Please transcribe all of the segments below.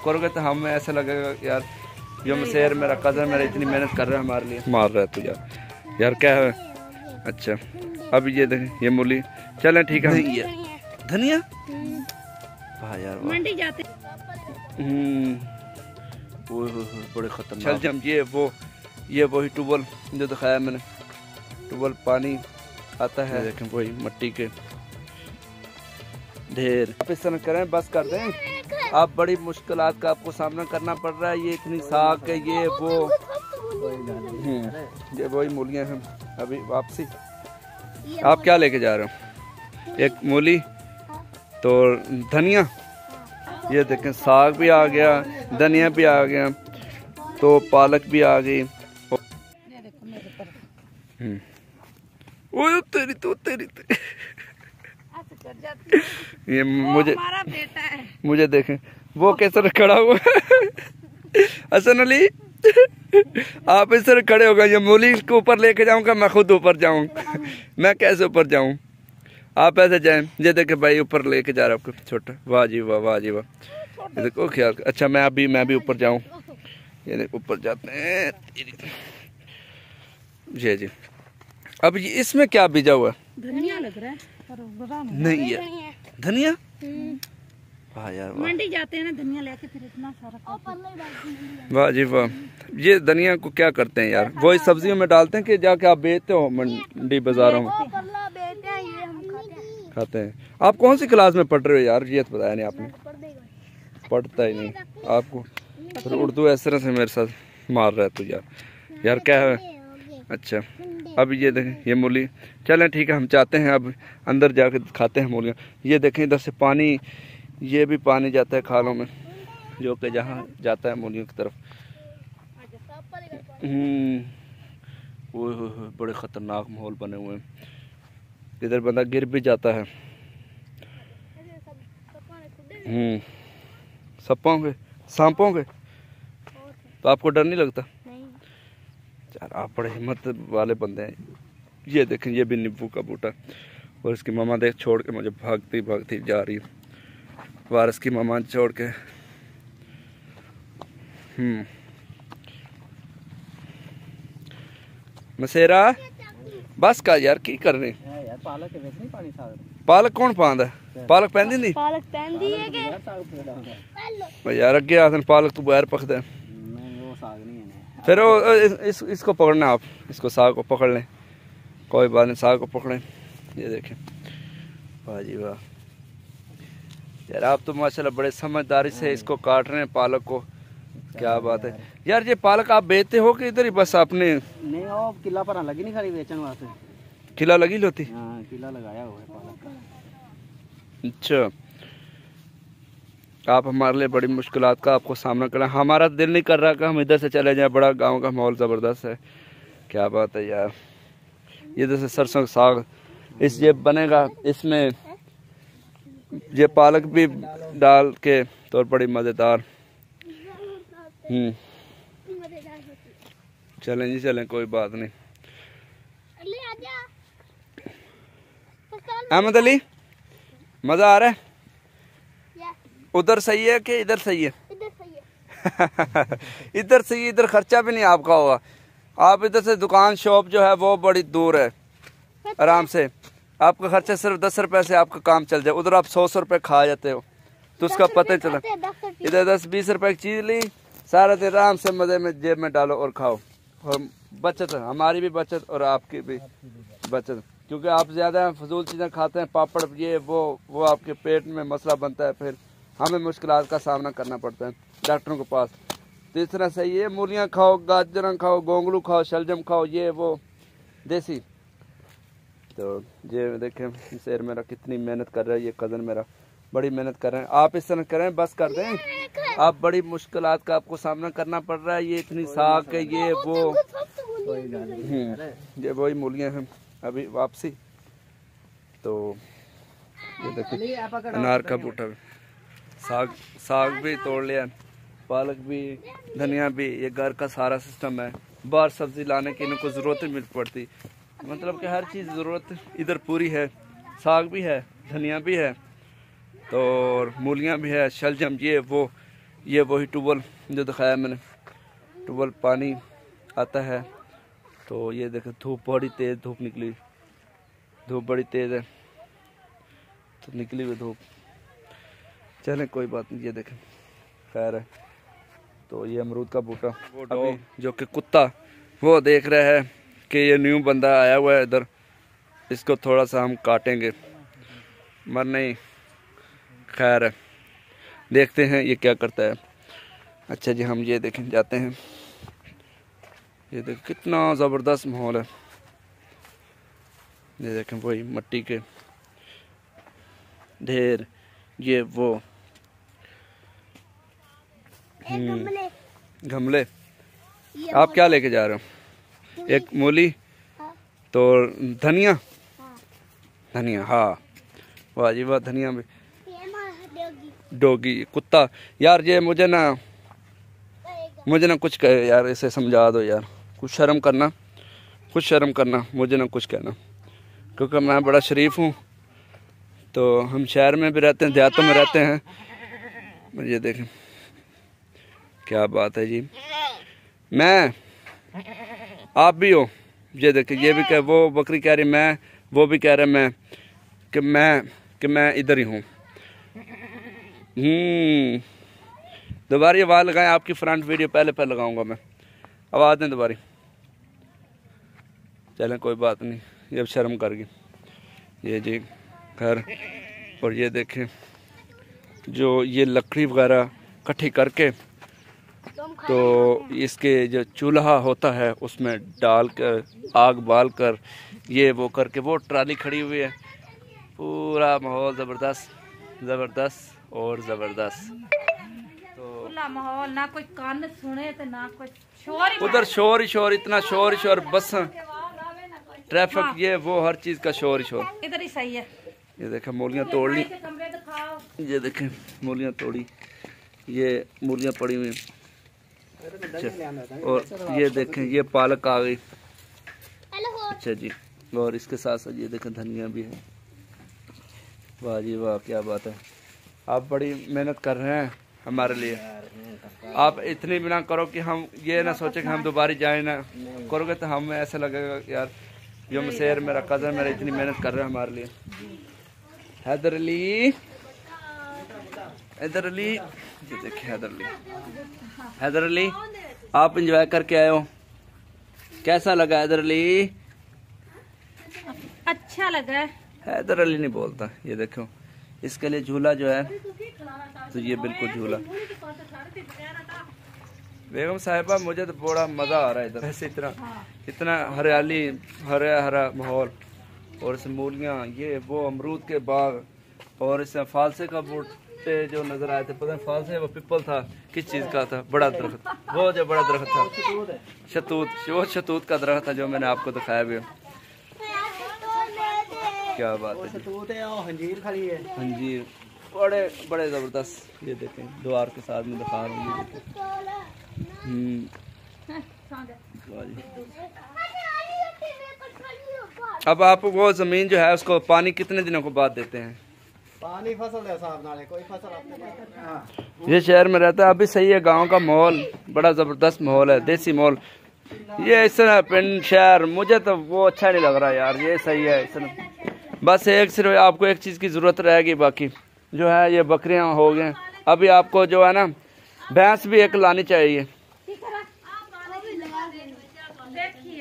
आप करोगे तो हमें ऐसा लगेगा यार जो मसेर मेरा कज़न मेरा इतनी मेहनत कर रहा है हमारे लिए। मार रहा है तू यार क्या है। अच्छा अब ये देखें ये मूली। चलें ठीक है। ये धनिया वाह यार मंडी जाते बड़े खतरनाक। चल जम ये वही ट्यूबवेल जो दिखाया मैंने, ट्यूबवेल पानी आता है देखें वही मिट्टी के ढेर। आप इस तरह करें बस कर दें। आप बड़ी मुश्किलात का आपको सामना करना पड़ रहा है। ये इतनी साग है ये वही मूलियाँ हैं। अभी वापसी आप क्या लेके जा रहे हो? एक मूली तो धनिया, ये देखें साग भी आ गया, धनिया भी आ गया, तो पालक भी आ गई। तेरी ये मुझे देखें वो कैसे खड़ा हुआ हसन अली आप इस तरह खड़े हो गए। ये मूली के ऊपर लेके जाऊंगा मैं खुद ऊपर जाऊं मैं कैसे ऊपर जाऊं? आप ऐसे जाएं। ये देखे भाई ऊपर लेके जा रहा हूँ छोटा। वाह जी वाह वाह जी वाह। ये देखो ख्याल। अच्छा मैं भी ऊपर जाऊं। ये देखो ऊपर जाते हैं जी। अब इसमें क्या बीजा हुआ? धनिया लग रहा है। नहीं ये धनिया वाह यार मंडी जाते हैं ना धनिया लेके फिर इतना सारा। वाह जी वाह। ये धनिया को क्या करते हैं यार? वो इस सब्जियों में डालते हैं कि जाके आप बेचते हो मंडी बाजारों में? खाते हैं। आप कौन सी क्लास में पढ़ रहे हो यार? ये तो बताया नहीं आपने। पढ़ता ही नहीं आपको फिर उर्दू इस तरह से मेरे साथ मार रहा है तू यार क्या है। अच्छा अब ये देखें ये मूली। चलें ठीक है हम चाहते हैं अब अंदर जाके खाते हैं मूलियाँ। ये देखें इधर से पानी, ये भी पानी जाता है खालों में जो कि जहाँ जाता है मूलियों की तरफ। बड़े ख़तरनाक माहौल बने हुए हैं। इधर बंदा गिर भी जाता है। सांपों के तो आपको डर नहीं लगता? यार आप बड़े हिम्मत वाले बंदे हैं। ये देखें ये भी नींबू का बूटा और इसकी मामा देख छोड़ के मुझे भागती जा रही है। वारस की मामा छोड़ के। मसेरा बस का यार की कर रहे? पालक कौन पांदा है? पालक पैंदी नहीं? पालक पैंदी है के यार अगे आसन पालक तो बाहर पकदा है। फिर इसको पकड़ना आप, इसको साग को पकड़ लें। कोई बात नहीं साग को पकड़ें। ये देखें वाह जी वाह यार आप तो माशाल्लाह बड़े समझदारी से इसको काट रहे हैं पालक को। क्या बात है यार। ये पालक आप बेचते हो कि इधर ही बस आपने? नहीं वो किला पर लगी नहीं खाली बेचने वास्ते। किला लगी होती? हाँ किला लगाया हुआ है पालक का। अच्छा आप हमारे लिए बड़ी मुश्किलात का आपको सामना करना। हमारा दिल नहीं कर रहा कि हम इधर से चले जाएं। बड़ा गांव का माहौल ज़बरदस्त है। क्या बात है यार। ये जैसे सरसों का साग इस ये बनेगा, इसमें ये पालक भी डाल के तो बड़ी मज़ेदार। चलें जी चलें कोई बात नहीं। अहमद अली मज़ा आ रहा है? उधर सही है कि इधर सही है? इधर सही है। इधर खर्चा भी नहीं आपका होगा। आप इधर से दुकान शॉप जो है वो बड़ी दूर है। आराम से आपका खर्चा सिर्फ 10 रुपए से आपका काम चल जाए। उधर आप 100 रुपए खा जाते हो तो उसका पता ही चला। इधर 10-20 रुपए की चीज ली सारा दिन आराम से मजे में जेब में डालो और खाओ। और बचत है, हमारी भी बचत और आपकी भी बचत। क्योंकि आप ज़्यादा फजूल चीज़ें खाते हैं, पापड़ ये वो आपके पेट में मसला बनता है। फिर हमें मुश्किलात का सामना करना पड़ता है डॉक्टरों के पास। तो इस तरह से ये मूलियाँ खाओ, गाजर खाओ, गोंगलू खाओ, शलजम खाओ, ये वो देसी। तो ये देखें शेर मेरा कितनी मेहनत कर रहा है। ये कज़न मेरा बड़ी मेहनत कर रहे हैं। आप इस तरह करें बस कर दें। आप बड़ी मुश्किलात का आपको सामना करना पड़ रहा है। ये इतनी साग है ये वही मूलियाँ हैं। अभी वापसी तो ये देखिए अनार का बूटा भी, साग भी तोड़ लिया, पालक भी, धनिया भी। ये घर का सारा सिस्टम है। बाहर सब्जी लाने की इनको ज़रूरत नहीं पड़ती। मतलब कि हर चीज़ ज़रूरत इधर पूरी है। साग भी है, धनिया भी है, तो मूलियाँ भी है, शलजम ये वो। ये वही ट्यूबवेल जो दिखाया मैंने, ट्यूबवेल पानी आता है। तो ये देखें धूप बड़ी तेज़ धूप निकली, धूप बड़ी तेज़ है तो निकली हुई धूप। चलें कोई बात नहीं, ये देखें खैर है। तो ये अमरूद का बूटा, वो डॉग जो कि कुत्ता वो देख रहा है कि ये न्यू बंदा आया हुआ है इधर, इसको थोड़ा सा हम काटेंगे मर नहीं। खैर है, देखते हैं ये क्या करता है। अच्छा जी, हम ये देखें जाते हैं। ये देखें कितना ज़बरदस्त माहौल है। ये देखें वही मिट्टी के ढेर, ये वो गमले। आप क्या लेके जा रहे हो? एक मूली तो धनिया, धनिया हाँ, वाह जी वाह, धनिया भी। डॉगी कुत्ता यार, ये मुझे ना कुछ कहे यार, इसे समझा दो यार, कुछ शर्म करना, कुछ शर्म करना, मुझे ना कुछ कहना, क्योंकि मैं बड़ा शरीफ हूँ। तो हम शहर में भी रहते हैं, देहातों में रहते हैं। ये देखें क्या बात है जी, मैं आप भी हो। ये देखें ये भी कह, वो बकरी कह रही मैं, वो भी कह रहे मैं कि मैं इधर ही हूँ। दोबारा ये आवाज़ लगाएं, आपकी फ्रंट वीडियो पहले लगाऊंगा मैं, आवाज़ दें दोबारा। चलें कोई बात नहीं, ये अब शर्म कर गई। ये जी घर, और ये देखें जो ये लकड़ी वगैरह इकट्ठी करके, तो इसके जो चूल्हा होता है उसमें डाल कर आग बाल कर ये वो करके, वो ट्राली खड़ी हुई है। पूरा माहौल ज़बरदस्त ज़बरदस्त और ज़बरदस्त। तो माहौल, ना कोई कान सुने तो ना कोई शोर, उधर शोर ही शोर, इतना शोर ही शोर, बस ट्रैफिक ये वो हर चीज़ का शोर ही शोर। इधर ही सही है। ये देखें मूलियाँ तोड़ ली, ये देखें मूलियाँ तोड़ी, ये मूलियाँ पड़ी हुई। और ये देखें ये पालक आ गई। अच्छा जी, और इसके साथ साथ ये देखें धनिया भी है। वाह जी वाह, क्या बात है। आप बड़ी मेहनत कर रहे हैं हमारे लिए। आप इतनी भी ना करो कि हम ये ना सोचें कि हम दोबारा जाए ना, करोगे तो हमें ऐसा लगेगा यार यो मसेर मेरा कज़न मेरा इतनी मेहनत कर रहा है हमारे लिए। हैदर अली, हैदर अली, ये देखिए हैदर अली, हैदर अली आप इंजॉय करके आए हो, कैसा लगा हैदर अली? अच्छा लगा। हैदर अली नहीं बोलता। ये देखो इसके लिए झूला जो है, तो ये बिल्कुल झूला। बेगम साहिबा मुझे तो बड़ा मज़ा आ रहा है इधर, ऐसे इतना हरियाली, हरा हरा माहौल, और इस मूलियाँ ये वो अमरूद के बाग, और इसमें फालसे का बूटे जो नज़र आए थे, पता नहीं फालसे वो पिपल था किस चीज़ का था, बड़ा दरख्त, वो जो बड़ा दरख्त था शतूत, वो शतूत का दरख्त था जो मैंने आपको दिखाया भी। क्या बात है, अंजीर बड़े बड़े ज़बरदस्त। ये देखें द्वार के साथ में दिखा रहा हूँ, अब आप वो ज़मीन जो है उसको पानी कितने दिनों को बाद देते हैं? पानी फसल है साहब, नाले कोई फसल। ये शहर में रहता है अभी सही है, गांव का माहौल बड़ा ज़बरदस्त माहौल है, देसी माहौल। ये इस पिंड शहर मुझे तो वो अच्छा नहीं लग रहा यार, ये सही है इस। बस एक सिर्फ आपको एक चीज़ की ज़रूरत रहेगी, बाकी जो है ये बकरियां हो गए। अभी आपको जो है ना भैंस भी एक लानी चाहिए।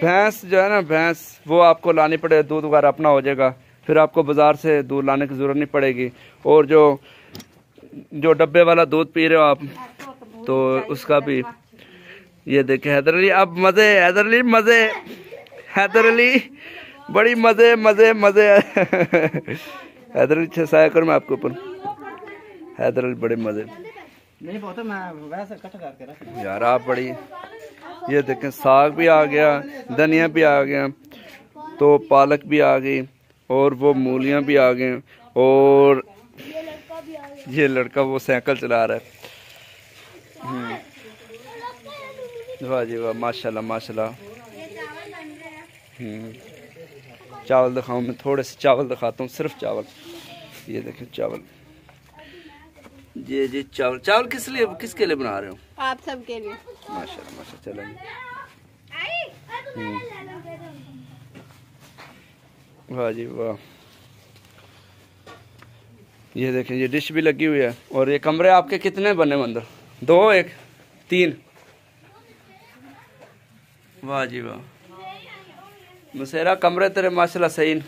भैंस जो है ना, भैंस वो आपको लानी पड़े, दूध वगैरह अपना हो जाएगा, फिर आपको बाज़ार से दूध लाने की ज़रूरत नहीं पड़ेगी। और जो डब्बे वाला दूध पी रहे हो आप, तो उसका भी ये देखे। हैदर अली अब मज़े, हैदर अली मज़े, हैदर अली बड़ी मज़े मज़े मज़े। हैदर अली छसाया करो मैं आपके ऊपर, हैदर अली बड़े मज़े। नहीं पता, मैं वैसे कट करके रख यार आप बड़ी। ये देखें साग भी आ गया, धनिया भी आ गया, तो पालक भी आ गई, और वो मूलियाँ भी आ गई, और ये लड़का वो साइकिल चला रहा है। वाह जी वाह, माशाल्लाह माशाल्लाह। चावल दिखाऊं मैं, थोड़े से चावल दिखाता हूँ, सिर्फ चावल। ये देखें चावल, जी चावल चावल किसके लिए बना रहे हो? आप सबके लिए। माशाल्लाह माशाल्लाह। चलो वाह जी वाह। ये देखें ये डिश भी लगी हुई है। और ये कमरे आपके कितने बने अंदर? 2 1 3? वाह जी वाह। मुसेरा कमरे तेरे माशाल्लाह सही।